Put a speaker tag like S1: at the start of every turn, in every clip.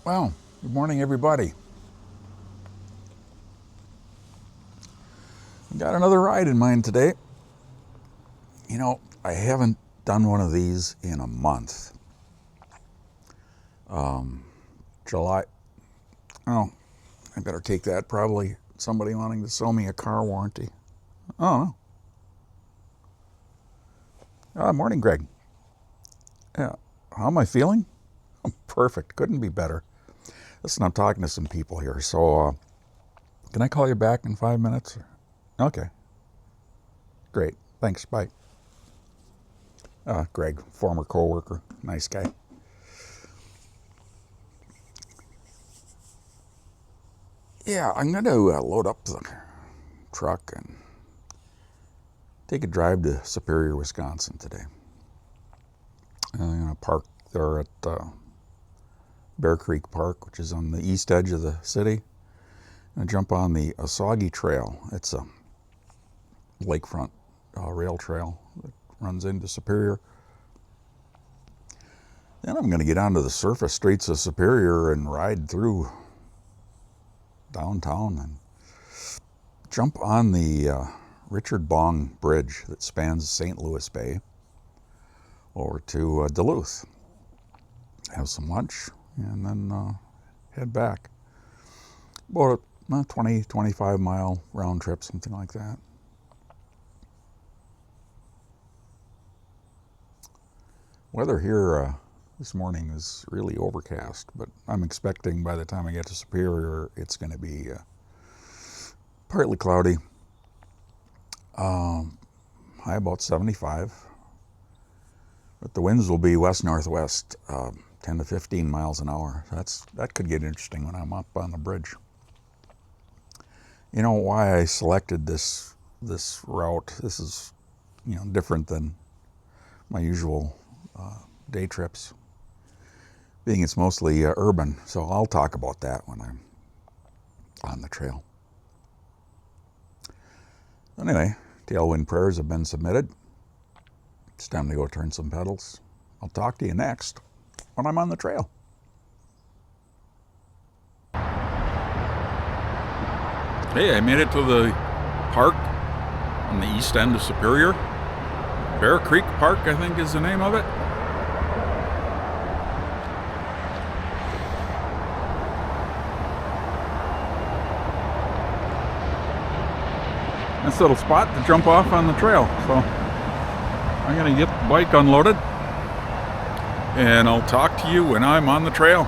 S1: Well, good morning, everybody. Got another ride in mind today. You know, I haven't done one of these in a month. July. Oh, I better take that. Probably somebody wanting to sell me a car warranty. Oh, no. Morning, Greg. Yeah. How am I feeling? Oh, perfect. Couldn't be better. Listen, I'm talking to some people here, so can I call you back in 5 minutes? Okay. Great. Thanks. Bye. Greg, former coworker, nice guy. Yeah, I'm going to load up the truck and take a drive to Superior, Wisconsin today. I'm going to park there at Bear Creek Park, which is on the east edge of the city, and jump on the Osaugie Trail. It's a lakefront rail trail that runs into Superior. Then I'm going to get onto the surface streets of Superior and ride through downtown and jump on the Richard I Bong bridge that spans St. Louis Bay over to Duluth. Have some lunch and then head back. About a 20-25 mile round trip, something like that. Weather here this morning is really overcast, but I'm expecting by the time I get to Superior, it's going to be partly cloudy. High about 75. But the winds will be west-northwest, 10 to 15 miles an hour. That could get interesting when I'm up on the bridge. You know why I selected this route? This is, different than my usual day trips, being it's mostly urban, so I'll talk about that when I'm on the trail. Anyway, tailwind prayers have been submitted. It's time to go turn some pedals. I'll talk to you next when I'm on the trail. Hey, I made it to the park on the east end of Superior. Bear Creek Park, I think is the name of it. Nice little spot to jump off on the trail. So I'm going to get the bike unloaded and I'll talk to you when I'm on the trail.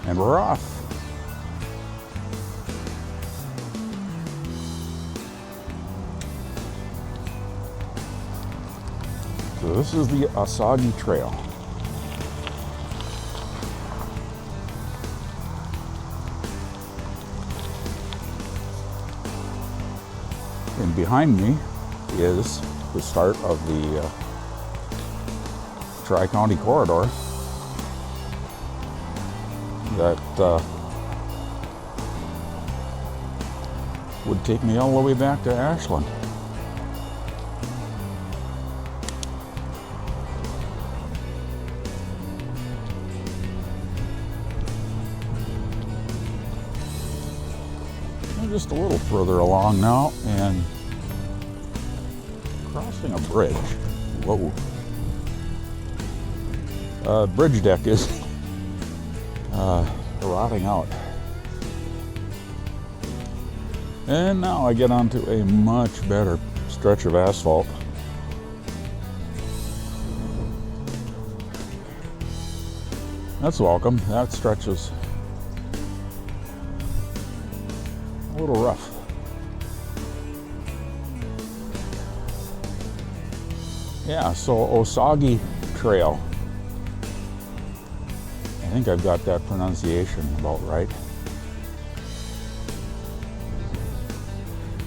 S1: And we're off. So this is the Osaugie Trail. And behind me is the start of the Tri-County Corridor that would take me all the way back to Ashland. I'm just a little further along now and crossing a bridge. Whoa. Bridge deck is rotting out. And now I get onto a much better stretch of asphalt. That's welcome. That stretch is a little rough. Yeah, so Osaugie Trail. I think I've got that pronunciation about right.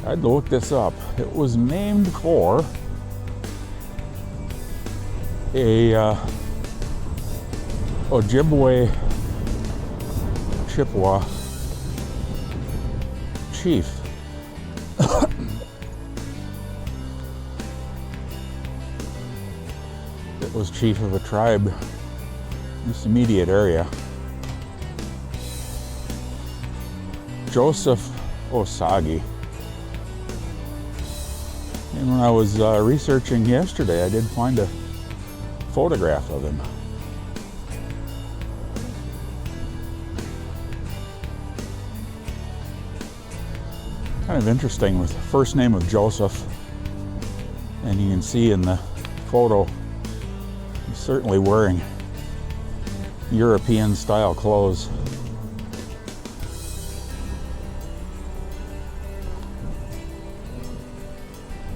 S1: I had to look this up. It was named for a Ojibwe Chippewa chief that was chief of a tribe in this immediate area. Joseph Osaugie. And when I was researching yesterday, I did find a photograph of him. Kind of interesting with the first name of Joseph, and you can see in the photo he's certainly wearing European style clothes.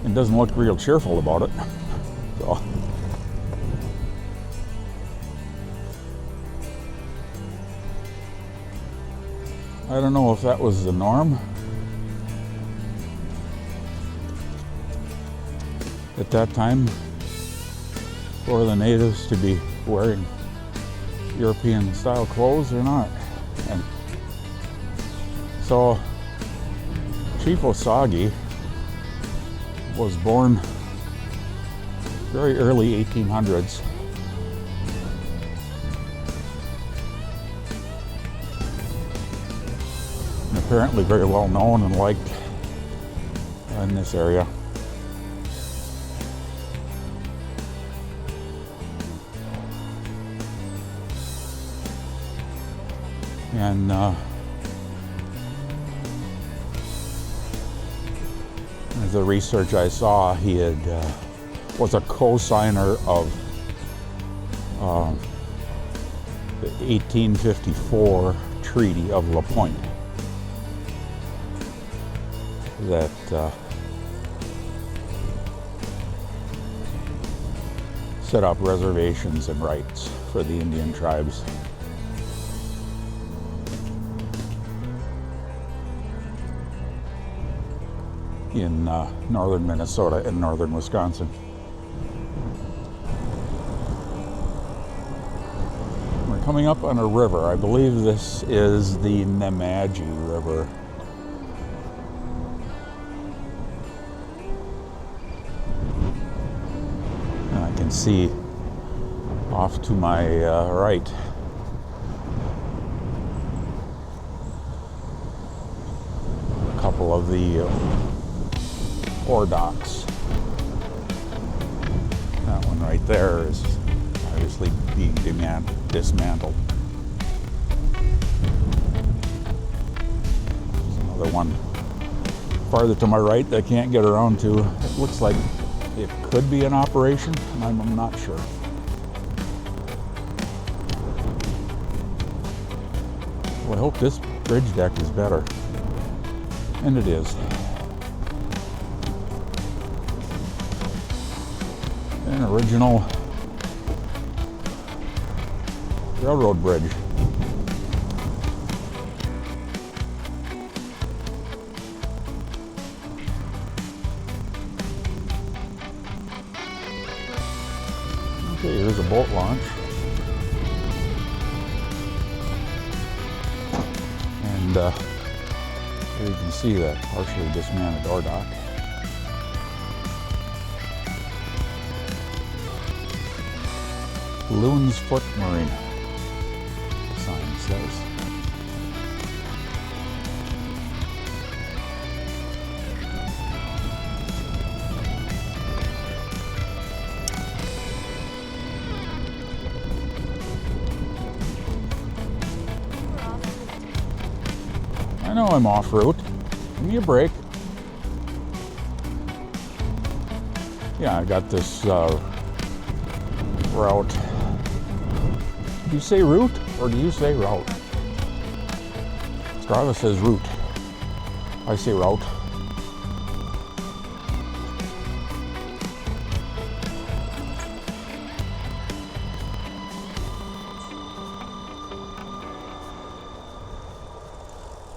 S1: And doesn't look real cheerful about it. So I don't know if that was the norm at that time for the natives to be wearing European style clothes or not. And so Chief Osaugie was born very early 1800s. And apparently very well known and liked in this area. And the research I saw, he had was a co-signer of the 1854 Treaty of La Pointe that set up reservations and rights for the Indian tribes. In northern Minnesota and northern Wisconsin. We're coming up on a river. I believe this is the Osaugie River. And I can see off to my right a couple of the ore docks. That one right there is obviously being dismantled. There's another one farther to my right that I can't get around to. It looks like it could be an operation, and I'm not sure. Well, I hope this bridge deck is better. And it is. An original railroad bridge. Okay, here's a boat launch. And here you can see that partially dismantled ore dock. Loon's Foot Marina, the sign says. I know I'm off route. Give me a break. Yeah, I got this route. Do you say route or do you say route? Strava says route. I say route.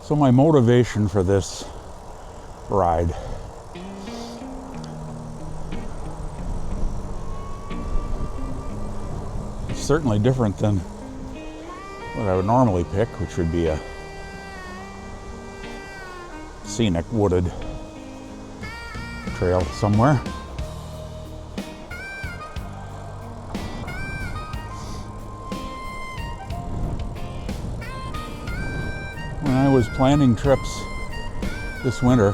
S1: So my motivation for this ride is certainly different than what I would normally pick, which would be a scenic wooded trail somewhere. was planning trips this winter,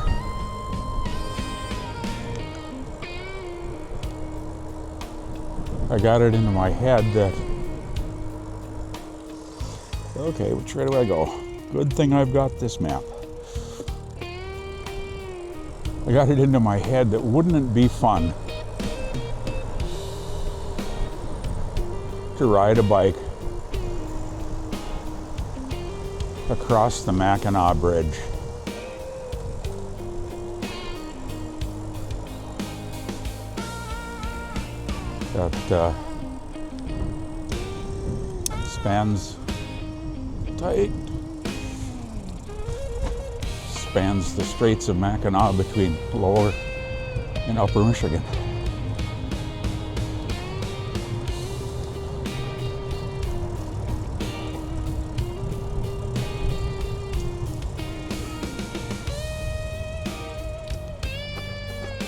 S1: I got it into my head that, okay, which way do I go? Good thing I've got this map. I got it into my head that wouldn't it be fun to ride a bike across the Mackinac Bridge. That spans the Straits of Mackinac between Lower and Upper Michigan.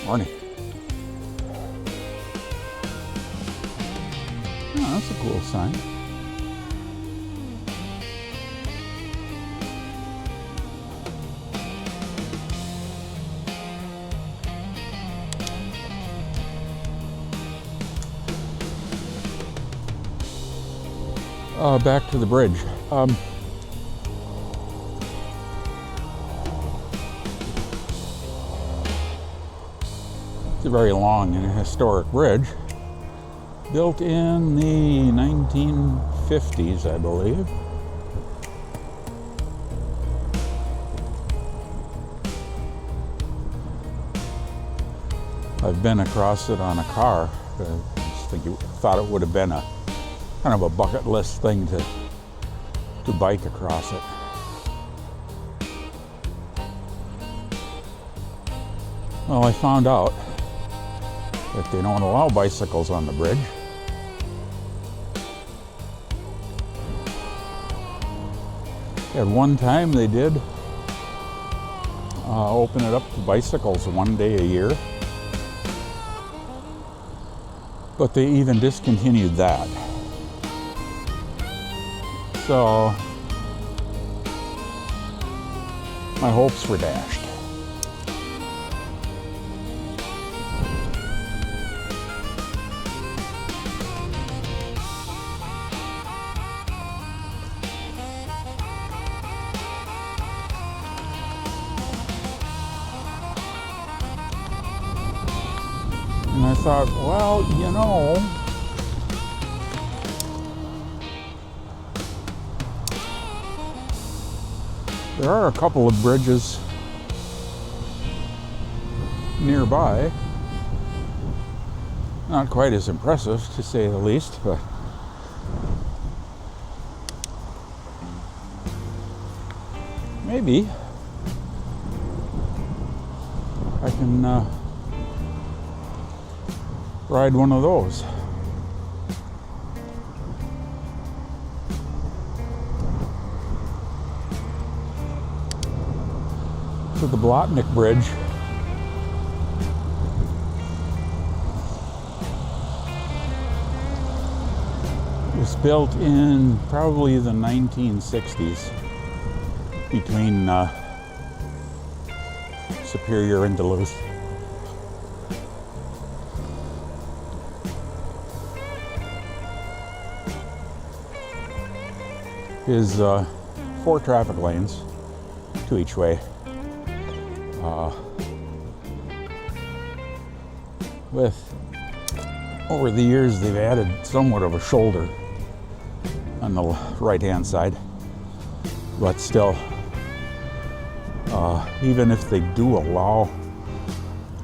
S1: Morning. Oh, that's a cool sign. Back to the bridge. It's a very long and historic bridge, built in the 1950s, I believe. I've been across it on a car. I just thought it would have been a kind of a bucket list thing to bike across it. Well, I found out that they don't allow bicycles on the bridge. At one time they did open it up to bicycles one day a year, but they even discontinued that. So my hopes were dashed. And I thought, well, you know, there are a couple of bridges nearby. Not quite as impressive, to say the least, but maybe I can ride one of those. So the Blotnick Bridge was built in probably the 1960s between Superior and Duluth. Is 4 traffic lanes, 2 each way. With over the years they've added somewhat of a shoulder on the right hand side, but still, even if they do allow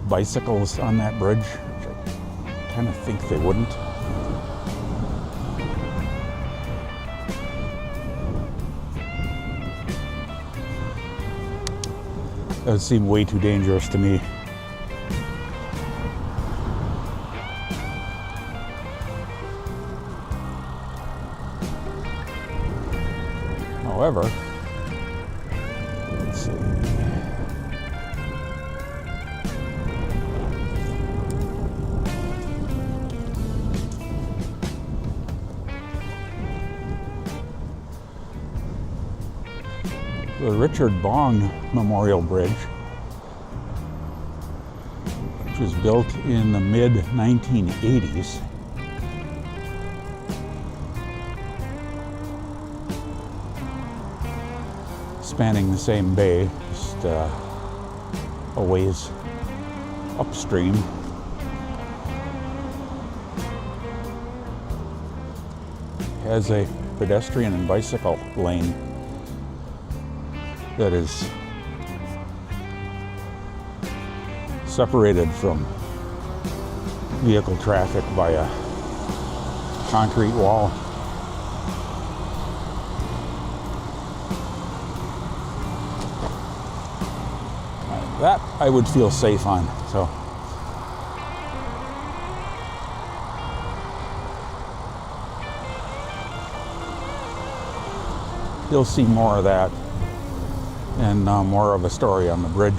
S1: bicycles on that bridge, which I kind of think they wouldn't, that would seem way too dangerous to me. However, let's see. the Richard Bong Memorial Bridge, which was built in the mid-1980s. Spanning the same bay, just a ways upstream. Has a pedestrian and bicycle lane that is separated from vehicle traffic by a concrete wall. That I would feel safe on, so. You'll see more of that and more of a story on the bridge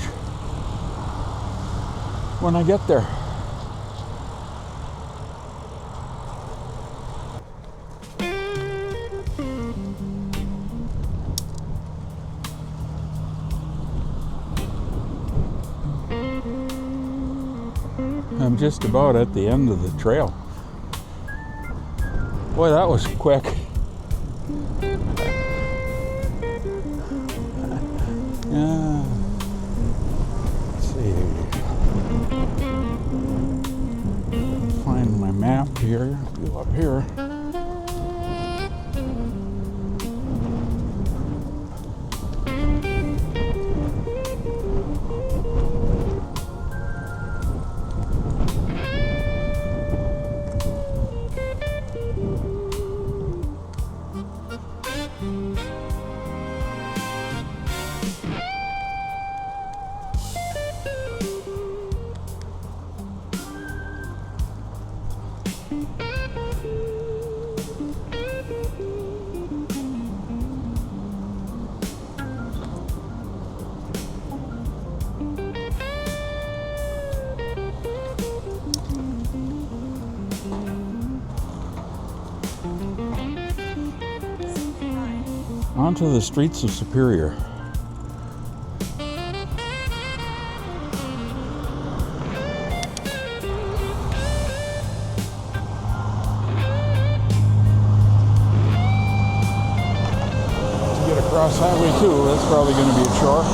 S1: when I get there. I'm just about at the end of the trail. Boy, that was quick. Yeah. Let's see. Find my map here. Go up here. Onto the streets of Superior. To get across Highway 2, that's probably going to be a chore.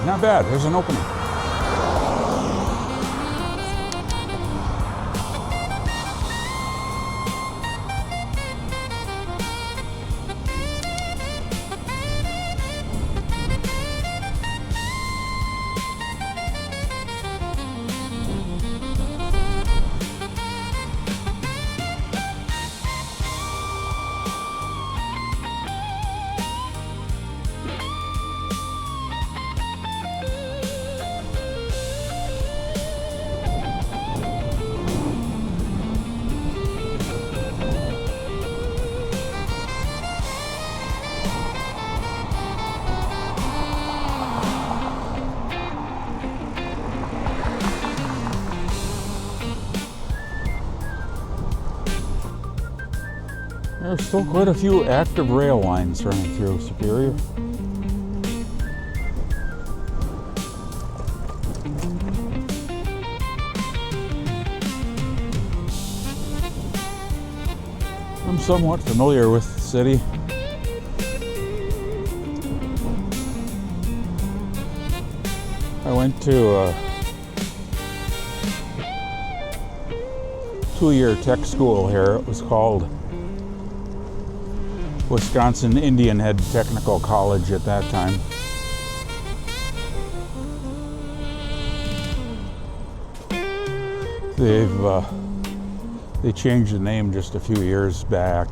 S1: Not bad, there's an opening. There's still quite a few active rail lines running through Superior. I'm somewhat familiar with the city. I went to a 2-year tech school here. It was called Wisconsin Indian Head Technical College at that time. They changed the name just a few years back.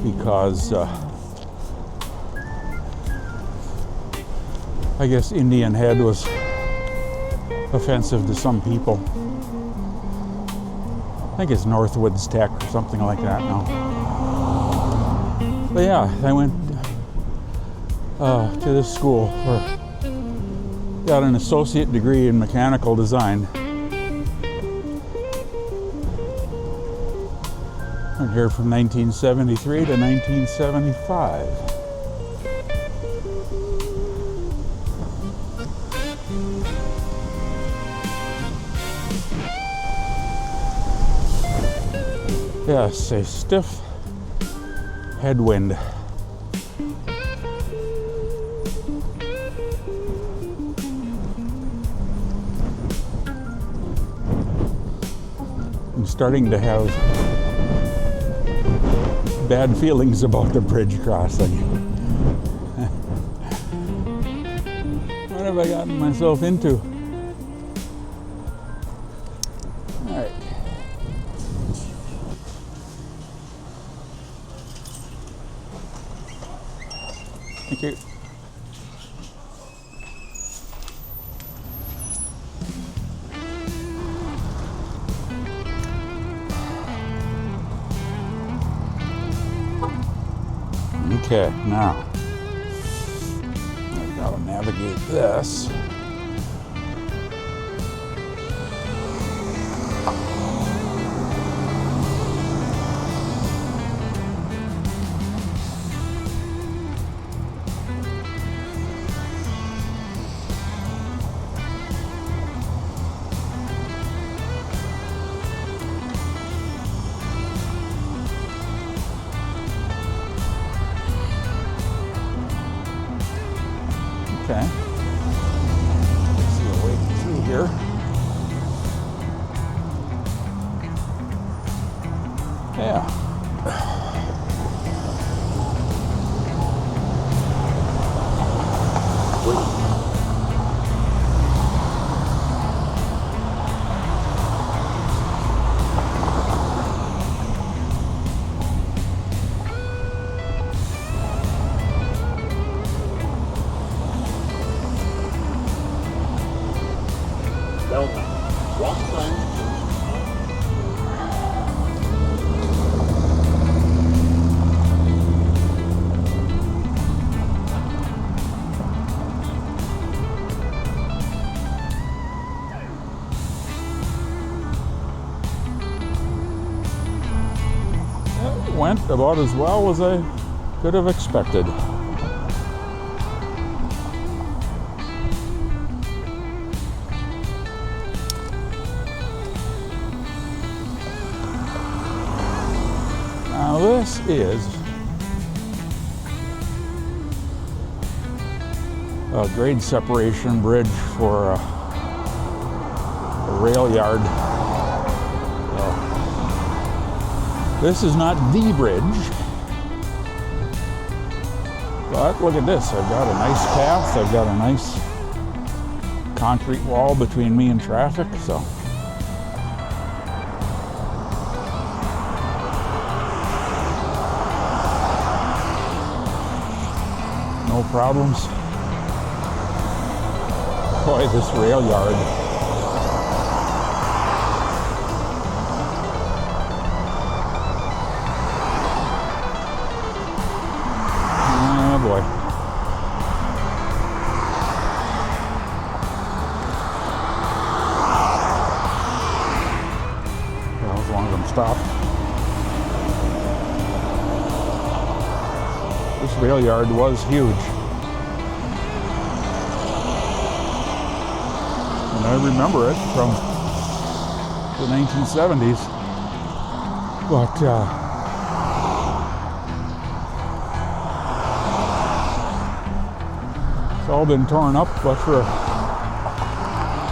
S1: Because I guess Indian Head was offensive to some people. think it's Northwoods Tech or something like that now. But yeah, I went to this school got an associate degree in mechanical design. Went here from 1973 to 1975. Yes, a stiff headwind. I'm starting to have bad feelings about the bridge crossing. What have I gotten myself into? All right. Thank you. Okay, now I've got to navigate this. Okay. See a way through here. Yeah. Went about as well as I could have expected. Now this is a grade separation bridge for a rail yard. This is not the bridge, but look at this. I've got a nice path. I've got a nice concrete wall between me and traffic, so. No problems. Boy, this rail yard. Boy. Well, as long as I'm stopped. This rail yard was huge. And I remember it from the 1970s. But, it's all been torn up, but for a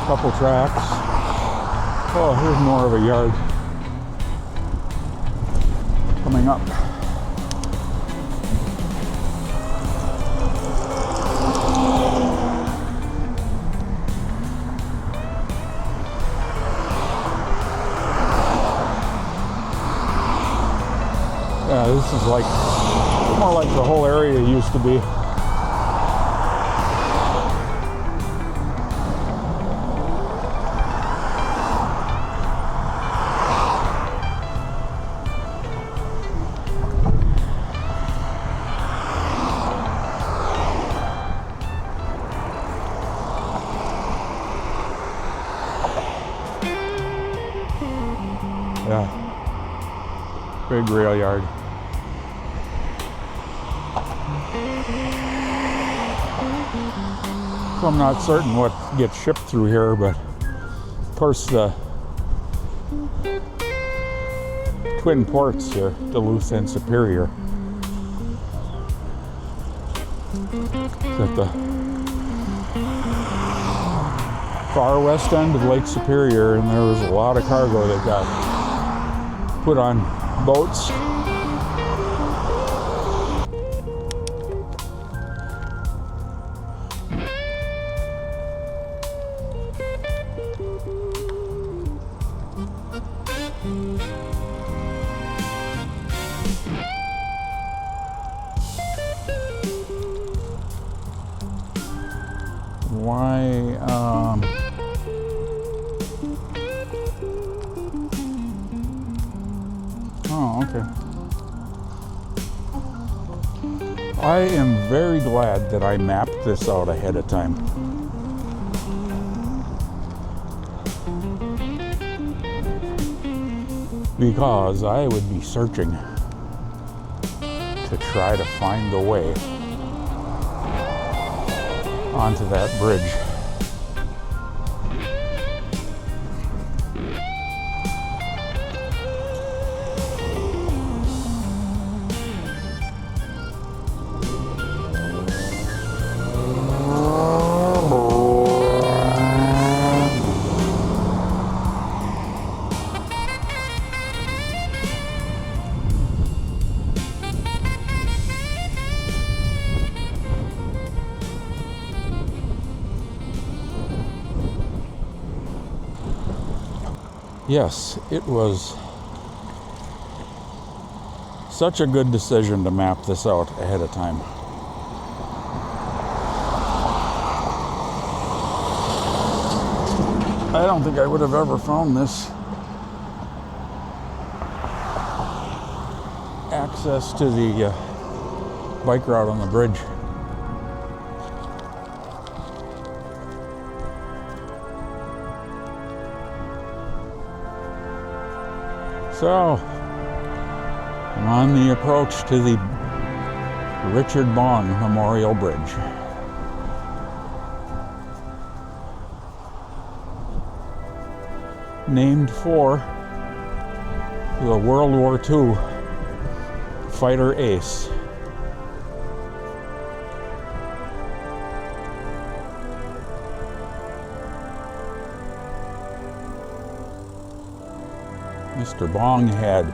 S1: couple tracks. Oh, here's more of a yard coming up. Yeah, this is like more like the whole area used to be. Yeah. Big rail yard. So I'm not certain what gets shipped through here, but of course the twin ports here, Duluth and Superior. At the far west end of Lake Superior, and there was a lot of cargo that got put on boats. Why, oh, okay. I am very glad that I mapped this out ahead of time. Because I would be searching to try to find the way onto that bridge. Yes, it was such a good decision to map this out ahead of time. I don't think I would have ever found this access to the bike route on the bridge. So, I'm on the approach to the Richard Bong Memorial Bridge. Named for the World War II fighter ace. Mr. Bong had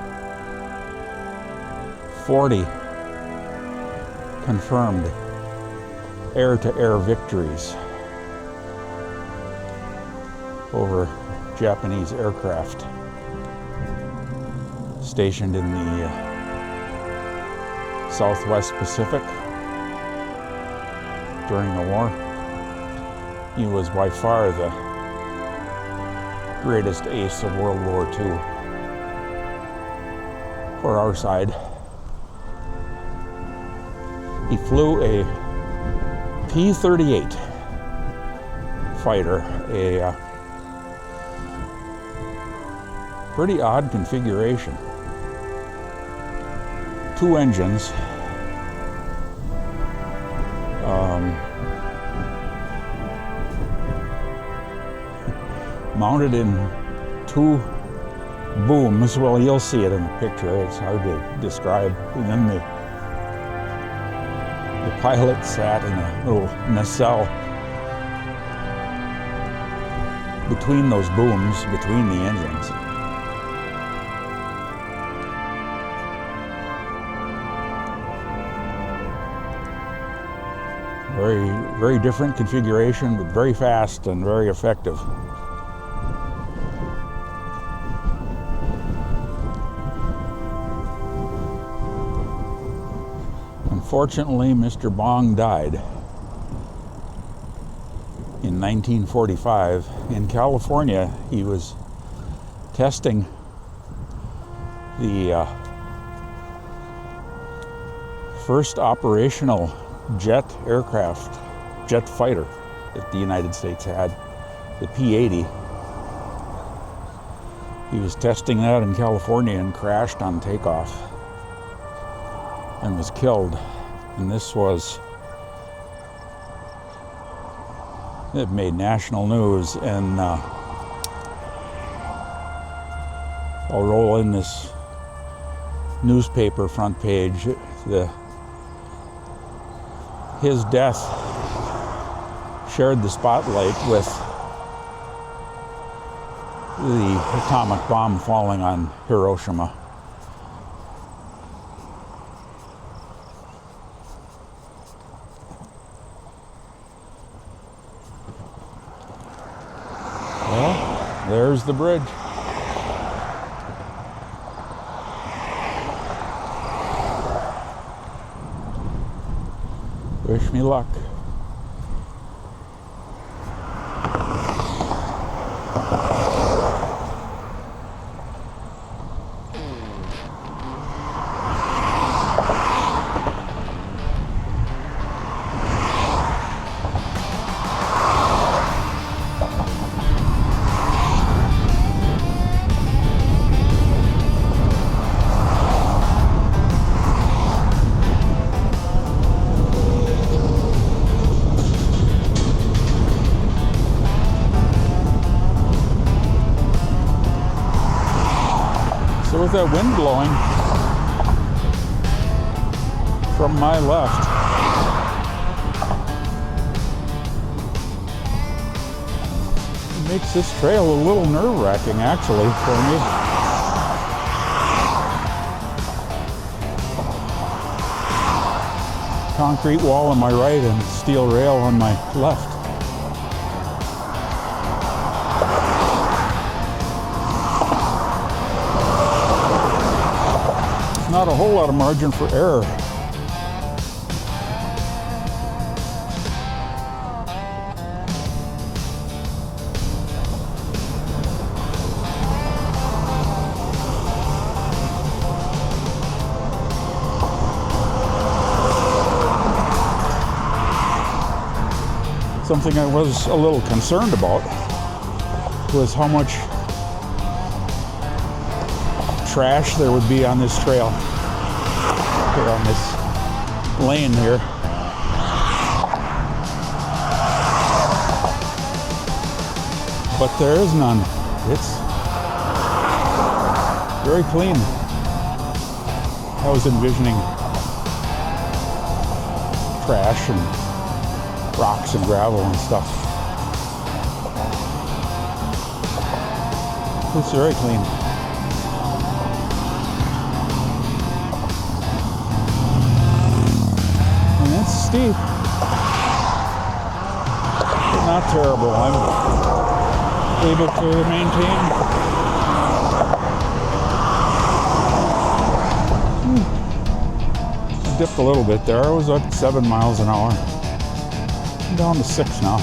S1: 40 confirmed air-to-air victories over Japanese aircraft stationed in the Southwest Pacific during the war. He was by far the greatest ace of World War II. For our side, he flew a P-38 fighter, a pretty odd configuration. 2 engines, mounted in 2 booms. Well, you'll see it in the picture. It's hard to describe. And then the pilot sat in a little nacelle between those booms, between the engines. Very, very different configuration, but very fast and very effective. Unfortunately, Mr. Bong died in 1945 in California. He was testing the first operational jet fighter that the United States had, the P-80. He was testing that in California and crashed on takeoff and was killed. And it made national news. And I'll roll in this newspaper front page. His death shared the spotlight with the atomic bomb falling on Hiroshima. Well, there's the bridge. Wish me luck. So with that wind blowing from my left, it makes this trail a little nerve-wracking actually for me. Concrete wall on my right and steel rail on my left. Not a whole lot of margin for error. Something I was a little concerned about was how much trash there would be on this trail, here on this lane here. But there is none. It's very clean. I was envisioning trash and rocks and gravel and stuff. It's very clean. Steep, but not terrible. I'm able to maintain. Dipped a little bit there. I was at 7 miles an hour. I'm down to 6 now.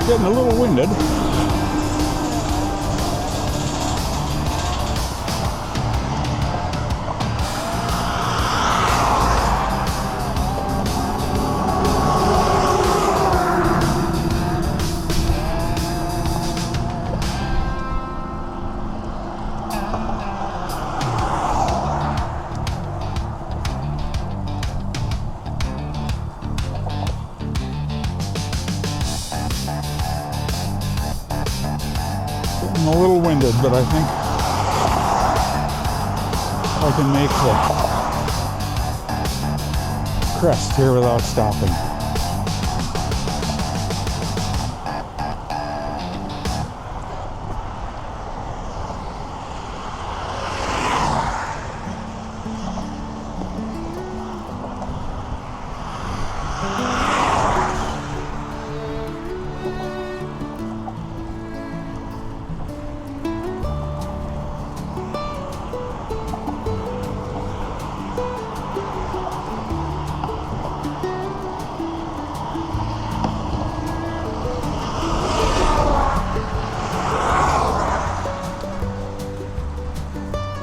S1: Getting a little winded. I'm a little winded, but I think I can make the crest here without stopping.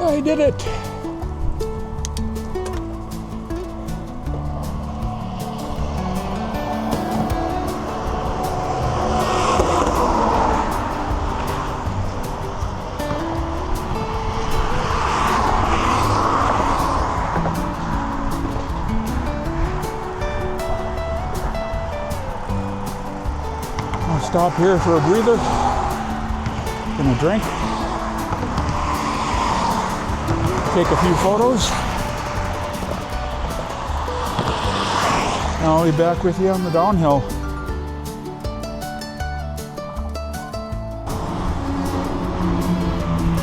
S1: I did it. stop here for a breather and a drink. Take a few photos. And I'll be back with you on the downhill.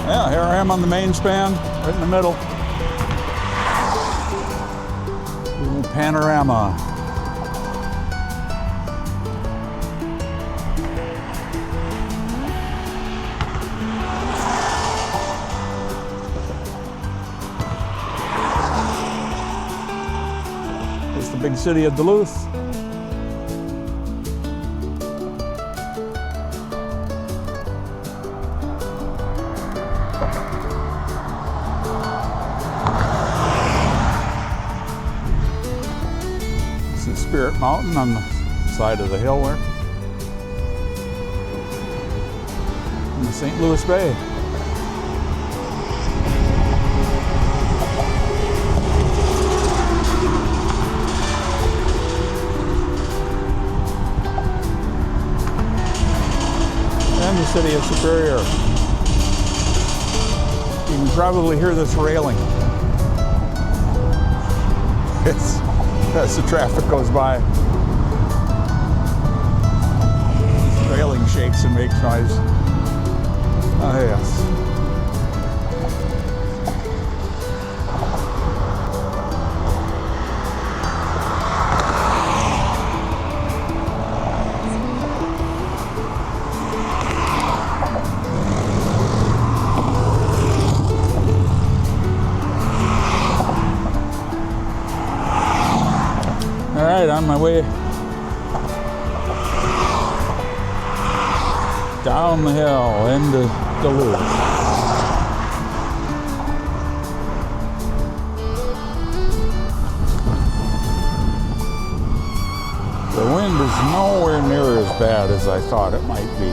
S1: Yeah, here I am on the main span, right in the middle. Little panorama. It's the big city of Duluth. Spirit Mountain on the side of the hill there. In the St. Louis Bay. And the city of Superior. You can probably hear this railing. It's as the traffic goes by. This railing shakes and makes noise. Oh yes. All right, on my way down the hill into Duluth. The wind is nowhere near as bad as I thought it might be.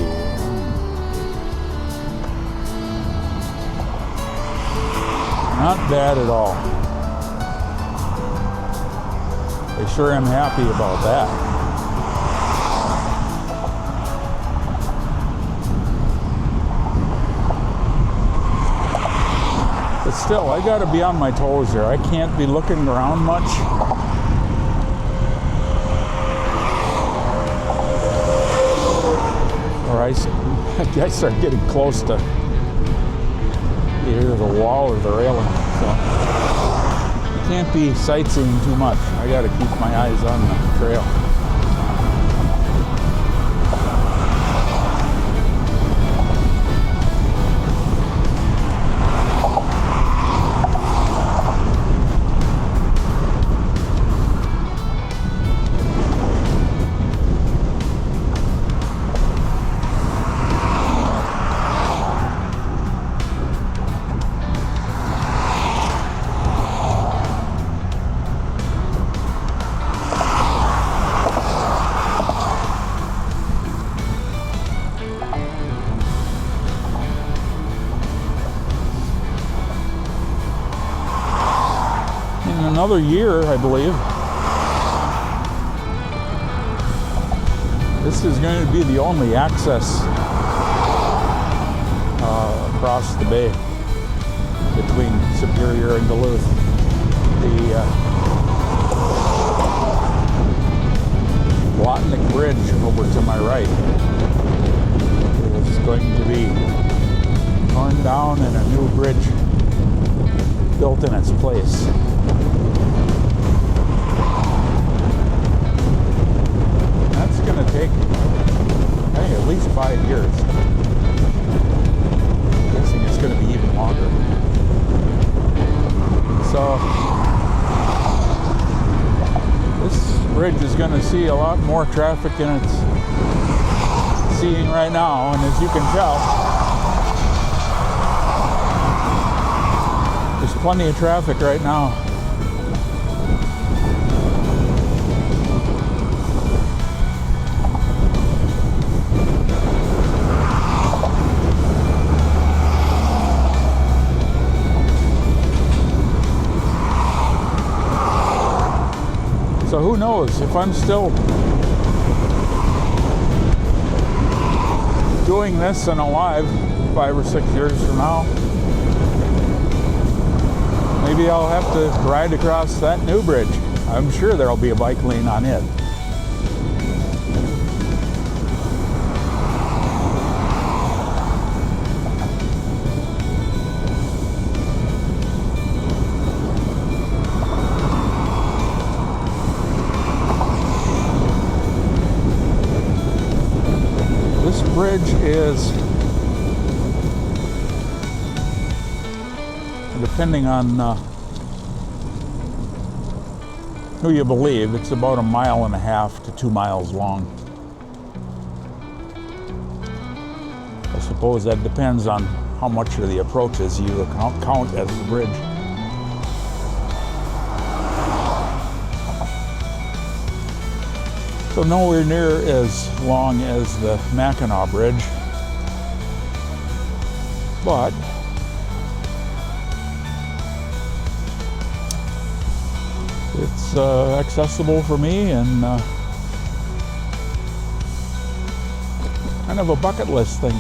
S1: Not bad at all. I sure am happy about that. But still, I gotta be on my toes here. I can't be looking around much. Or I start getting close to either the wall or the railing. So. Can't be sightseeing too much. I got to keep my eyes on the trail. Another year, I believe. This is going to be the only access across the bay between Superior and Duluth. The Botanic Bridge over to my right is going to be torn down and a new bridge built in its place. That's going to take, I think, at least 5 years. I'm guessing it's going to be even longer. So this bridge is going to see a lot more traffic than it's seeing right now, and as you can tell, there's plenty of traffic right now. So who knows if I'm still doing this and alive 5 or 6 years from now, maybe I'll have to ride across that new bridge. I'm sure there'll be a bike lane on it. This bridge is, depending on who you believe, it's about 1.5 to 2 miles long. I suppose that depends on how much of the approaches you count as the bridge. So nowhere near as long as the Mackinac Bridge, but it's accessible for me and kind of a bucket list thing.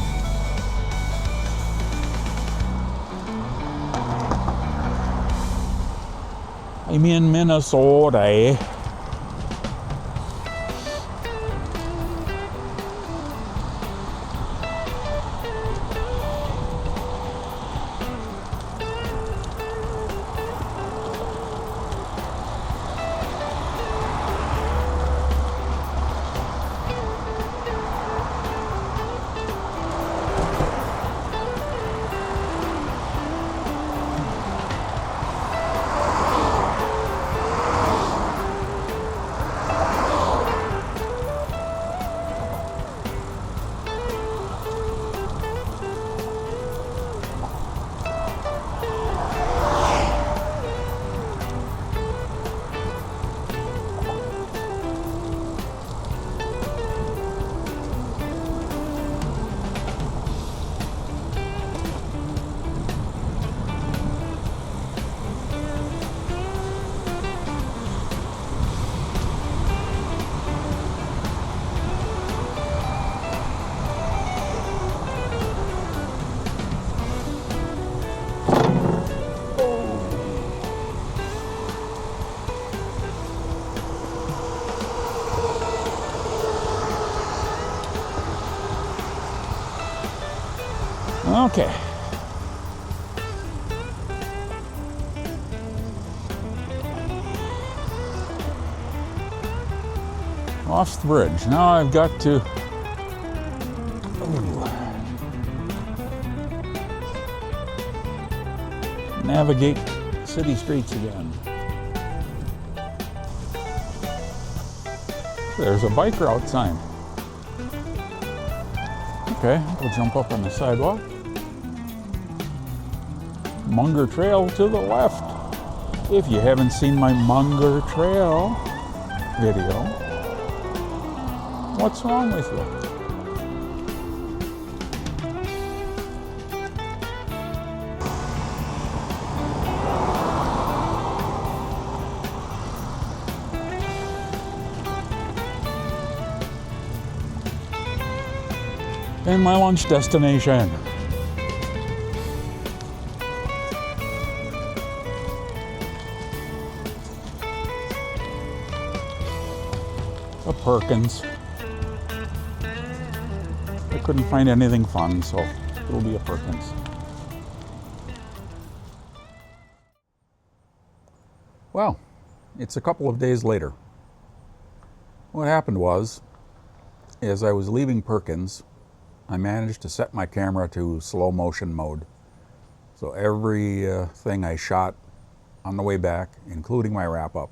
S1: I'm in Minnesota. Okay. Off the bridge. Now I've got to navigate city streets again. There's a bike route sign. Okay, we'll jump up on the sidewalk. Munger Trail to the left. If you haven't seen my Munger Trail video, what's wrong with you? And my lunch destination. A Perkins. I couldn't find anything fun, so it'll be a Perkins. Well, it's a couple of days later. What happened was, as I was leaving Perkins, I managed to set my camera to slow motion mode. So every thing I shot on the way back, including my wrap up,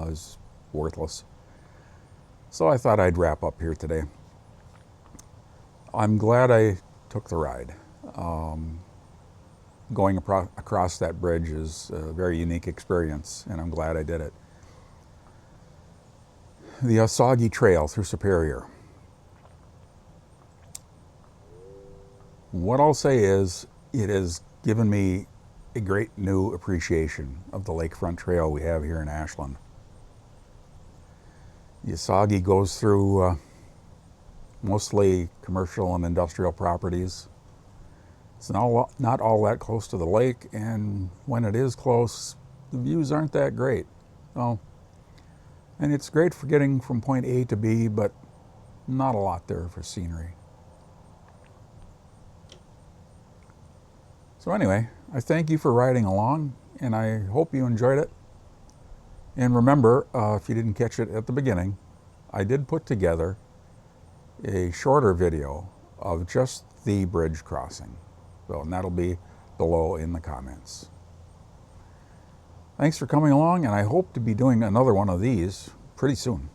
S1: is worthless. So I thought I'd wrap up here today. I'm glad I took the ride. Going across that bridge is a very unique experience, and I'm glad I did it. The Osaugie Trail through Superior. What I'll say is, it has given me a great new appreciation of the lakefront trail we have here in Ashland. The Osaugie goes through mostly commercial and industrial properties. It's not all that close to the lake, and when it is close, the views aren't that great. Oh, and it's great for getting from point A to B, but not a lot there for scenery. So anyway, I thank you for riding along, and I hope you enjoyed it. And remember, if you didn't catch it at the beginning, I did put together a shorter video of just the bridge crossing. So, and that'll be below in the comments. Thanks for coming along, and I hope to be doing another one of these pretty soon.